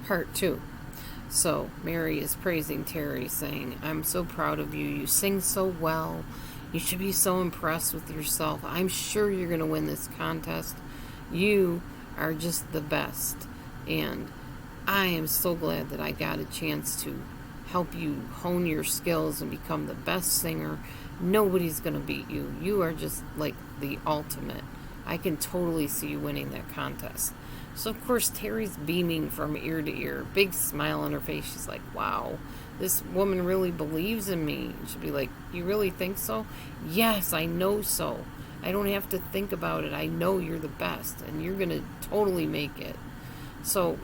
Part 2. So Mary is praising Terry, saying, I'm so proud of you. You sing so well. You should be so impressed with yourself. I'm sure you're going to win this contest. You are just the best. And I am so glad that I got a chance to help you hone your skills and become the best singer. Nobody's going to beat you. You are just like the ultimate. I can totally see you winning that contest. So, of course, Terry's beaming from ear to ear. Big smile on her face. She's like, wow, this woman really believes in me. She'll be like, you really think so? Yes, I know so. I don't have to think about it. I know you're the best, and you're going to totally make it. So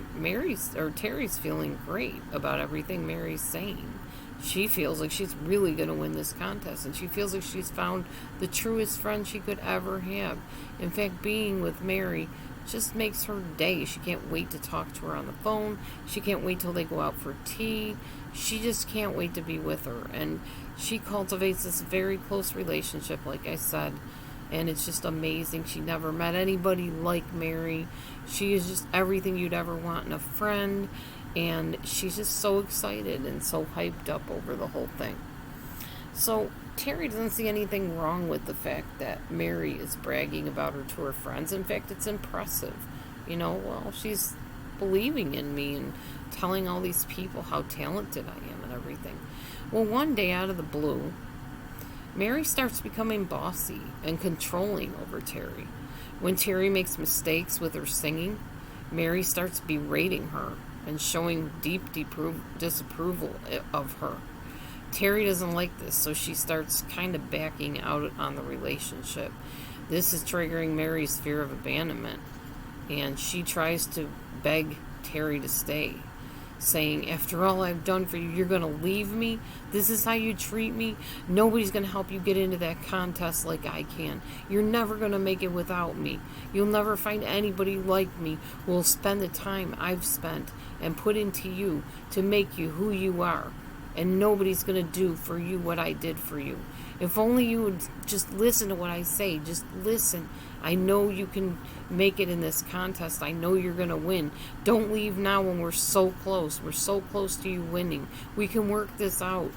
Terry's feeling great about everything Mary's saying. She feels like she's really going to win this contest, and she feels like she's found the truest friend she could ever have. In fact, being with Mary just makes her day. She can't wait to talk to her on the phone. She can't wait till they go out for tea. She just can't wait to be with her. And she cultivates this very close relationship, like I said. And it's just amazing. She never met anybody like Mary. She is just everything you'd ever want in a friend. And she's just so excited and so hyped up over the whole thing. So Terry doesn't see anything wrong with the fact that Mary is bragging about her to her friends. In fact, it's impressive. Well, she's believing in me and telling all these people how talented I am and everything. Well, one day out of the blue, Mary starts becoming bossy and controlling over Terry. When Terry makes mistakes with her singing, Mary starts berating her and showing deep disapproval of her. Terry doesn't like this, so she starts kind of backing out on the relationship. This is triggering Mary's fear of abandonment, and she tries to beg Terry to stay, saying, after all I've done for you, you're going to leave me? This is how you treat me? Nobody's going to help you get into that contest like I can. You're never going to make it without me. You'll never find anybody like me who will spend the time I've spent and put into you to make you who you are. And nobody's going to do for you what I did for you. If only you would just listen to what I say. Just listen. I know you can make it in this contest. I know you're going to win. Don't leave now when we're so close. We're so close to you winning. We can work this out.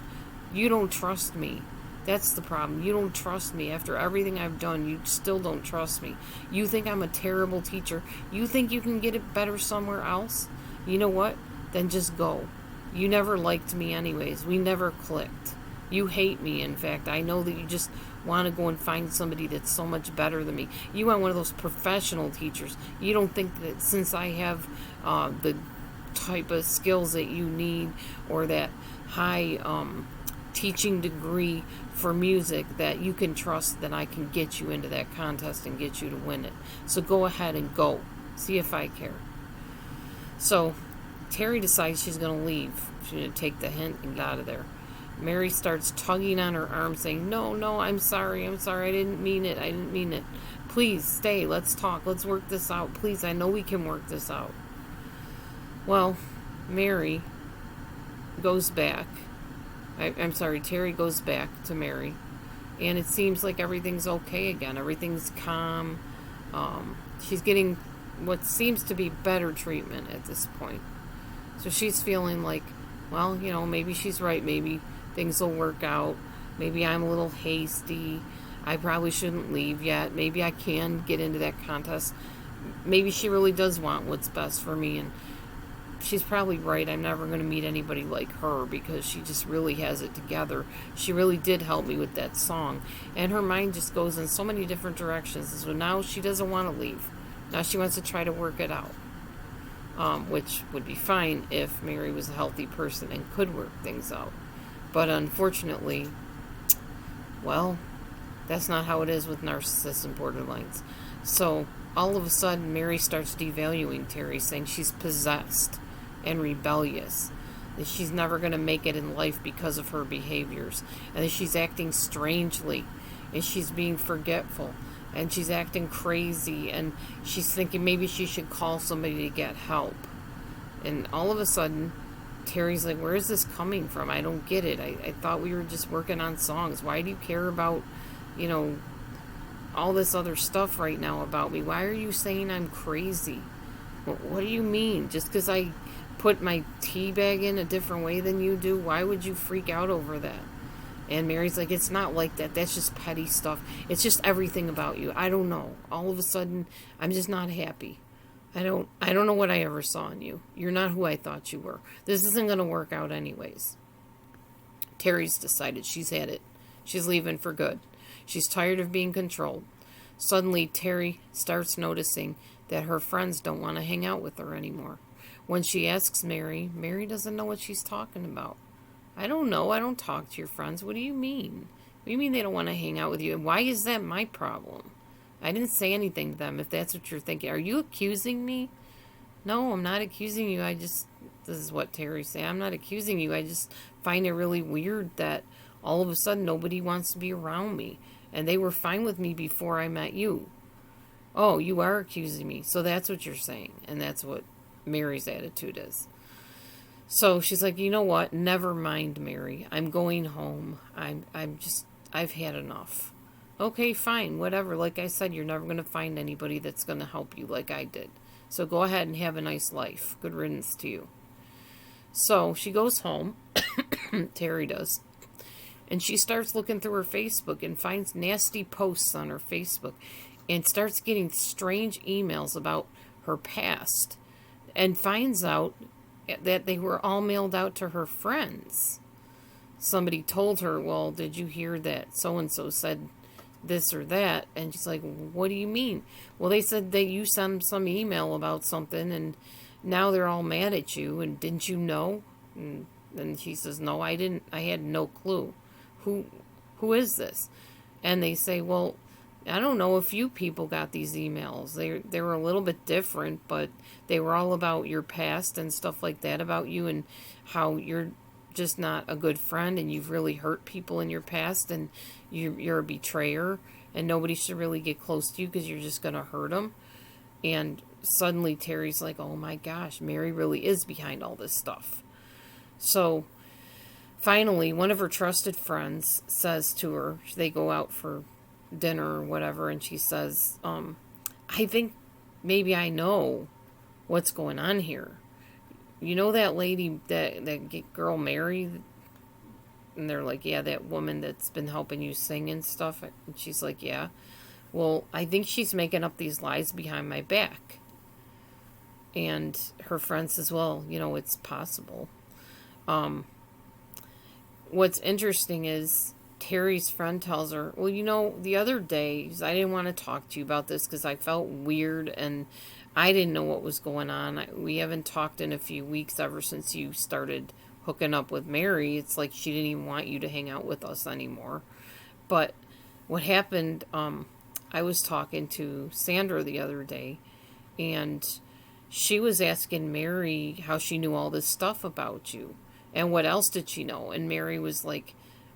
You don't trust me. That's the problem. You don't trust me. After everything I've done, you still don't trust me. You think I'm a terrible teacher. You think you can get it better somewhere else? You know what? Then just go. You never liked me anyways. We never clicked. You hate me, in fact. I know that you just want to go and find somebody that's so much better than me. You want one of those professional teachers. You don't think that since I have the type of skills that you need, or that high teaching degree for music, that you can trust that I can get you into that contest and get you to win it. So go ahead and go. See if I care. So Terry decides she's going to leave. She's going to take the hint and get out of there. Mary starts tugging on her arm, saying, no, I'm sorry, I didn't mean it. Please, stay, let's talk, let's work this out. Please, I know we can work this out. Well, Terry goes back to Mary, and it seems like everything's okay again. Everything's calm. She's getting what seems to be better treatment at this point. So she's feeling like, well, maybe she's right. Maybe things will work out. Maybe I'm a little hasty. I probably shouldn't leave yet. Maybe I can get into that contest. Maybe she really does want what's best for me. And she's probably right. I'm never going to meet anybody like her, because she just really has it together. She really did help me with that song. And her mind just goes in so many different directions. So now she doesn't want to leave. Now she wants to try to work it out. Which would be fine if Mary was a healthy person and could work things out. But unfortunately, well, that's not how it is with narcissists and borderlines. So all of a sudden, Mary starts devaluing Terry, saying she's possessed and rebellious, that she's never going to make it in life because of her behaviors, and that she's acting strangely, and she's being forgetful, and she's acting crazy, and she's thinking maybe she should call somebody to get help. And all of a sudden, Terry's like, where is this coming from? I don't get it. I thought we were just working on songs. Why do you care about, all this other stuff right now about me? Why are you saying I'm crazy? What do you mean? Just because I put my tea bag in a different way than you do? Why would you freak out over that? And Mary's like, it's not like that. That's just petty stuff. It's just everything about you. I don't know. All of a sudden, I'm just not happy. I don't know what I ever saw in you. You're not who I thought you were. This isn't going to work out anyways. Terry's decided she's had it. She's leaving for good. She's tired of being controlled. Suddenly, Terry starts noticing that her friends don't want to hang out with her anymore. When she asks Mary, Mary doesn't know what she's talking about. I don't know. I don't talk to your friends. What do you mean? What do you mean they don't want to hang out with you? And why is that my problem? I didn't say anything to them, if that's what you're thinking. Are you accusing me? No, I'm not accusing you. This is what Terry's saying. I'm not accusing you. I just find it really weird that all of a sudden nobody wants to be around me. And they were fine with me before I met you. Oh, you are accusing me. So that's what you're saying. And that's what Mary's attitude is. So she's like, you know what? Never mind, Mary. I'm going home. I've had enough. Okay, fine, whatever. Like I said, you're never going to find anybody that's going to help you like I did. So go ahead and have a nice life. Good riddance to you. So she goes home. Terry does. And she starts looking through her Facebook and finds nasty posts on her Facebook and starts getting strange emails about her past and finds out that they were all mailed out to her friends. Somebody told her, well, did you hear that so-and-so said this or that? And she's like, what do you mean? Well, they said that you sent some email about something and now they're all mad at you, and didn't you know? And she says, no, I didn't. I had no clue. Who is this? And they say, well, I don't know, a few people got these emails. They were a little bit different, but they were all about your past and stuff like that about you and how you're just not a good friend and you've really hurt people in your past and you're a betrayer and nobody should really get close to you because you're just going to hurt them. And suddenly Terry's like, oh my gosh, Mary really is behind all this stuff. So finally, one of her trusted friends says to her, they go out for dinner or whatever, and she says, I think maybe I know what's going on here. You know that lady, that girl Mary? And they're like, yeah, that woman that's been helping you sing and stuff. And she's like, yeah. Well, I think she's making up these lies behind my back. And her friend says, well, you know, it's possible. What's interesting is Terry's friend tells her, well, you know, the other day, I didn't want to talk to you about this because I felt weird and I didn't know what was going on. We haven't talked in a few weeks ever since you started hooking up with Mary. It's like she didn't even want you to hang out with us anymore. But what happened, I was talking to Sandra the other day, and she was asking Mary how she knew all this stuff about you. And what else did she know? And Mary was like,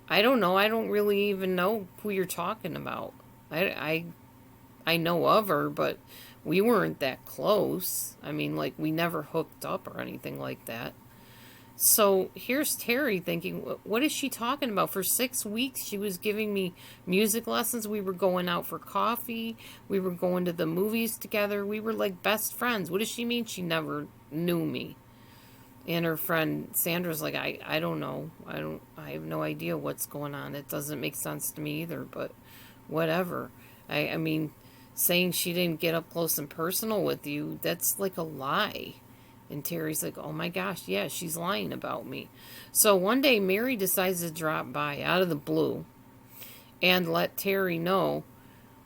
I don't know. I don't really even know who you're talking about. I know of her, but we weren't that close. I mean, like, we never hooked up or anything like that. So here's Terry thinking, what is she talking about? For 6 weeks, she was giving me music lessons. We were going out for coffee. We were going to the movies together. We were like best friends. What does she mean she never knew me? And her friend Sandra's like, I don't know. I have no idea what's going on. It doesn't make sense to me either, but whatever. I mean, saying she didn't get up close and personal with you, that's like a lie. And Terry's like, oh my gosh, yeah, she's lying about me. So one day Mary decides to drop by out of the blue and let Terry know,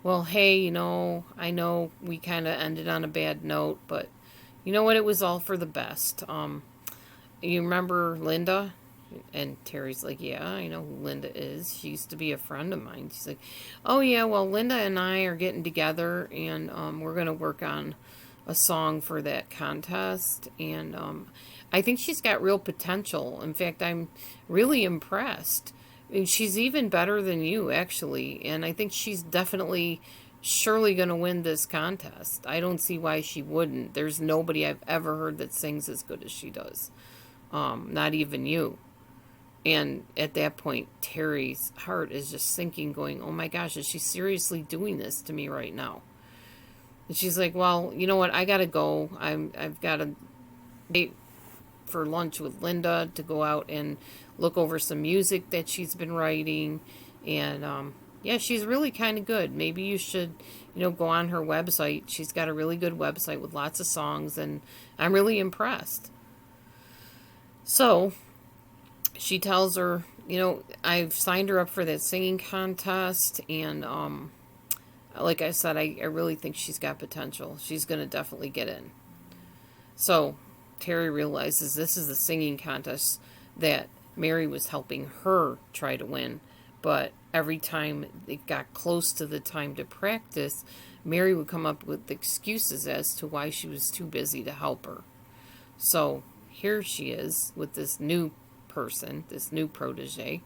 well, hey, you know, I know we kind of ended on a bad note, but you know what? It was all for the best. You remember Linda? And Terry's like, yeah, I know who Linda is. She used to be a friend of mine. She's like, oh yeah, well, Linda and I are getting together and we're going to work on a song for that contest. And I think she's got real potential. In fact, I'm really impressed. And she's even better than you, actually. And I think she's surely going to win this contest. I don't see why she wouldn't. There's nobody I've ever heard that sings as good as she does. Not even you. And at that point, Terry's heart is just sinking, going, oh my gosh, is she seriously doing this to me right now? And she's like, well, you know what? I got to go. I've got a date for lunch with Linda to go out and look over some music that she's been writing. And yeah, she's really kind of good. Maybe you should, go on her website. She's got a really good website with lots of songs, and I'm really impressed. So she tells her, I've signed her up for that singing contest, and like I said, I really think she's got potential. She's going to definitely get in. So Terry realizes this is the singing contest that Mary was helping her try to win. But every time it got close to the time to practice, Mary would come up with excuses as to why she was too busy to help her. So here she is with this new person, this new protege,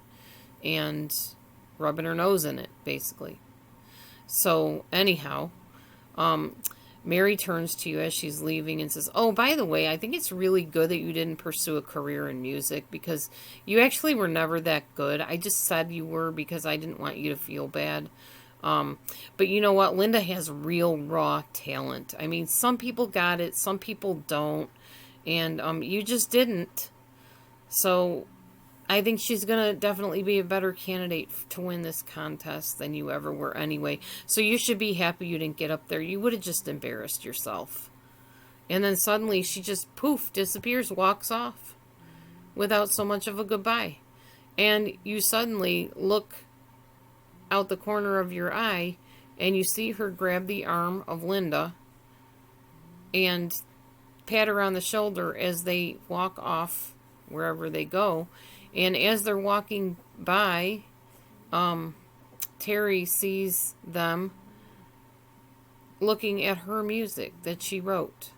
and rubbing her nose in it, basically. So anyhow, Mary turns to you as she's leaving and says, oh, by the way, I think it's really good that you didn't pursue a career in music, because you actually were never that good. I just said you were because I didn't want you to feel bad. But you know what? Linda has real raw talent. I mean, some people got it, some people don't. And you just didn't. So I think she's going to definitely be a better candidate to win this contest than you ever were anyway. So you should be happy you didn't get up there. You would have just embarrassed yourself. And then suddenly she just, poof, disappears, walks off without so much of a goodbye. And you suddenly look out the corner of your eye and you see her grab the arm of Linda and pat her on the shoulder as they walk off wherever they go. And as they're walking by, Terry sees them looking at her music that she wrote.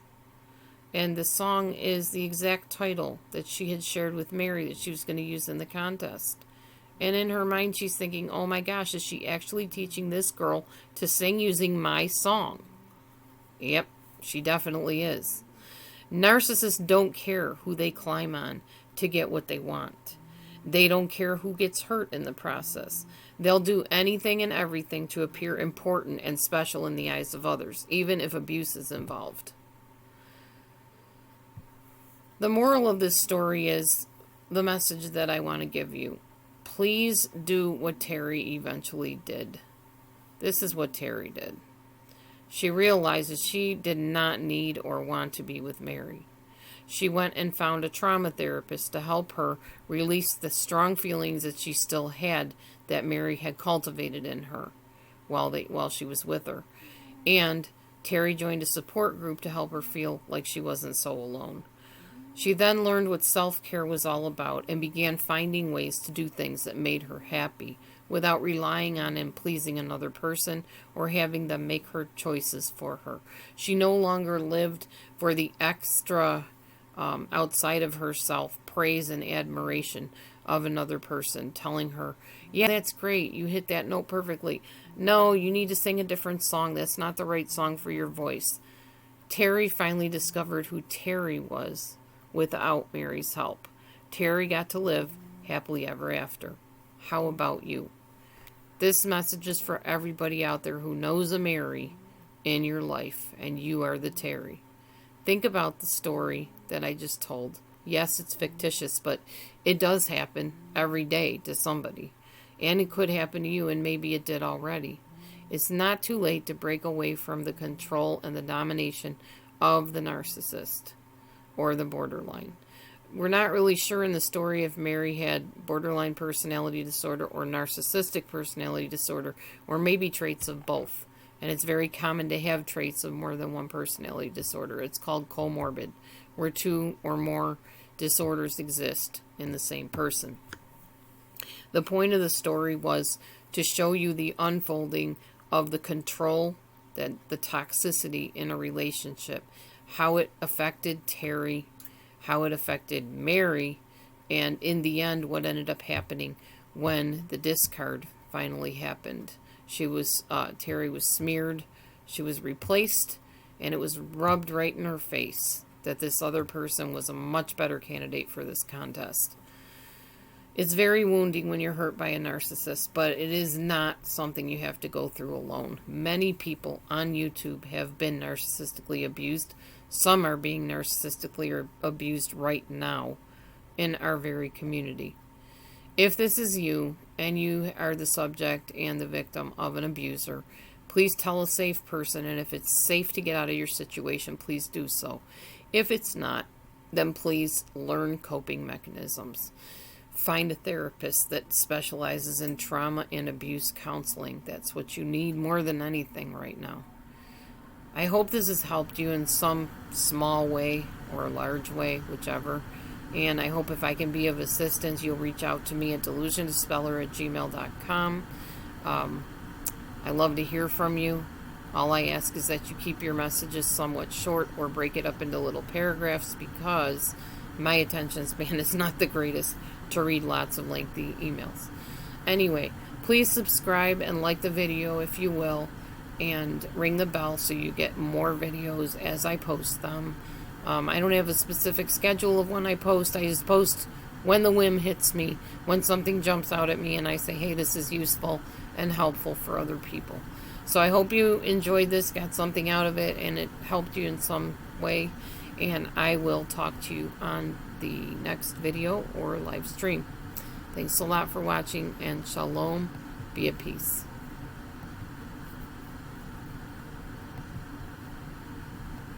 And the song is the exact title that she had shared with Mary that she was going to use in the contest. And in her mind, she's thinking, oh my gosh, is she actually teaching this girl to sing using my song? Yep, she definitely is. Narcissists don't care who they climb on to get what they want. They don't care who gets hurt in the process. They'll do anything and everything to appear important and special in the eyes of others, even if abuse is involved. The moral of this story is the message that I want to give you. Please do what Terry eventually did. This is what Terry did. She realizes she did not need or want to be with Mary. She went and found a trauma therapist to help her release the strong feelings that she still had that Mary had cultivated in her while she was with her. And Terry joined a support group to help her feel like she wasn't so alone. She then learned what self-care was all about and began finding ways to do things that made her happy without relying on and pleasing another person or having them make her choices for her. She no longer lived for the extra outside of herself praise and admiration of another person telling her, yeah, that's great, you hit that note perfectly. No, you need to sing a different song. That's not the right song for your voice. Terry finally discovered who Terry was without Mary's help. Terry got to live happily ever after. How about you? This message is for everybody out there who knows a Mary in your life, and you are the Terry. Think about the story that I just told. Yes, it's fictitious, but it does happen every day to somebody. And it could happen to you, and maybe it did already. It's not too late to break away from the control and the domination of the narcissist or the borderline. We're not really sure in the story if Mary had borderline personality disorder or narcissistic personality disorder, or maybe traits of both. And it's very common to have traits of more than one personality disorder. It's called comorbid, where two or more disorders exist in the same person. The point of the story was to show you the unfolding of the control, that the toxicity in a relationship, how it affected Terry, how it affected Mary, and in the end, what ended up happening when the discard finally happened. Terry was smeared, she was replaced, and it was rubbed right in her face that this other person was a much better candidate for this contest. It's very wounding when you're hurt by a narcissist, but it is not something you have to go through alone. Many people on YouTube have been narcissistically abused, Some are being narcissistically abused right now in our very community. If this is you, and you are the subject and the victim of an abuser, please tell a safe person, and if it's safe to get out of your situation, please do so. If it's not, then please learn coping mechanisms. Find a therapist that specializes in trauma and abuse counseling. That's what you need more than anything right now. I hope this has helped you in some small way or large way, whichever. And I hope if I can be of assistance, you'll reach out to me at DelusionDispeller@gmail.com. I love to hear from you. All I ask is that you keep your messages somewhat short or break it up into little paragraphs, because my attention span is not the greatest to read lots of lengthy emails. Anyway, please subscribe and like the video if you will, and ring the bell so you get more videos as I post them. I don't have a specific schedule of when I post. I just post when the whim hits me, when something jumps out at me and I say, hey, this is useful and helpful for other people. So I hope you enjoyed this, got something out of it, and it helped you in some way. And I will talk to you on the next video or live stream. Thanks a lot for watching, and shalom. Be at peace.